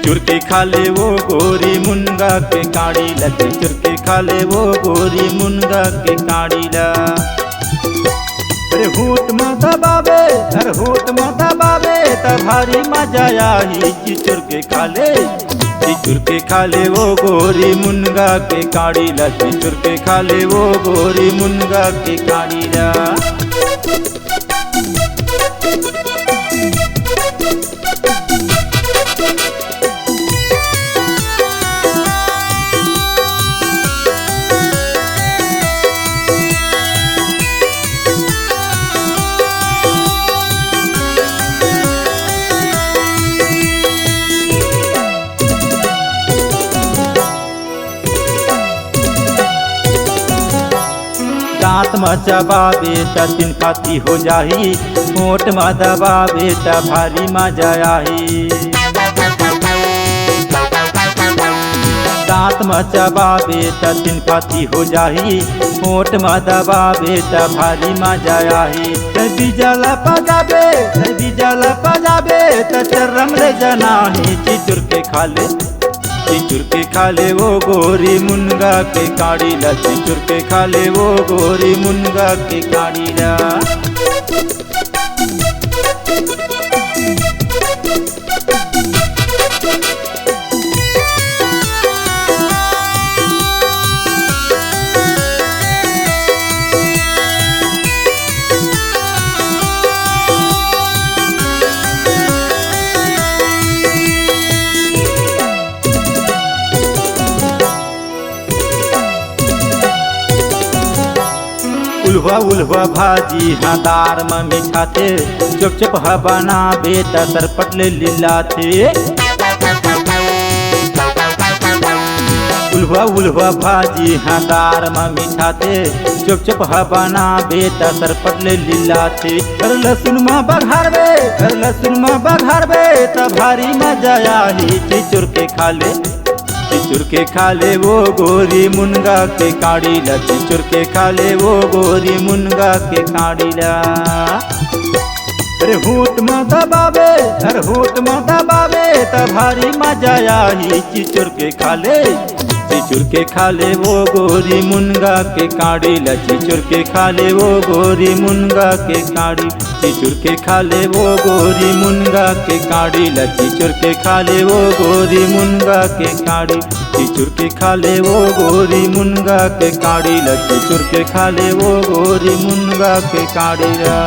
चुर के खा ले वो गोरी मुनगा के काढ़ीला, चुर के खा ले वो गोरी मुनगा के काढ़ीला। अरे होठ में दबावे, अरे होठ में दबावे त भारी मजा आई। चिचुर के खा ले, चिचुर के खा ले वो गोरी मुनगा के काढ़ीला, चिचुर के खा ले वो गोरी मुनगा के काढ़ीला। दांत में चबावे त तीन फाती हो जाही, होठ में दबावे त भारी मजा आई। दांत में चबावे त तीन फाती हो जाही, होठ में दबावे त भारी मजा आई। बिजल बजावे, बिजल बजावे त चरम ले जनाही। चिचुर के खा ले, चिचुर के खा ले वो गोरी मुनगा के काढ़ीला, चिचुर के खा ले वो गोरी मुनगा के काढ़ीला। उल्हा उल्हा भाजी हाँ दार में मिठाते, चुप चुप हा बनावे त सरपट ले लिलाते। उल्हा उल्हा भाजी हाँ दार में मिठाते, चुप चुप हा बनावे त सरपट ले लिलाते। कर लहसुन में बघारवे, कर लहसुन में बघारवे त भारी मजा आई। चिचुर के खा ले, चिचुर के खा ले वो गोरी मुनगा के काढ़ीला, चिचुर के खा ले वो गोरी मुनगा के काढ़ीला। अरे होठ में दबावे, अरे होठ में दबावे त भारी मजा आई। चिचुर के खा ले, चिचुर के खा ले वो गोरी मुनगा के काढ़ीला, चिचुर के खा ले वो गोरी मुनगा के काढ़ी। चिचुर के खा ले वो गोरी मुनगा के काढ़ीला, चिचुर के खा ले वो गोरी मुनगा के काढ़ी। चिचुर के खा ले वो गोरी मुनगा के काढ़ीला, चिचुर के खा ले वो गोरी मुनगा के काढ़ीला।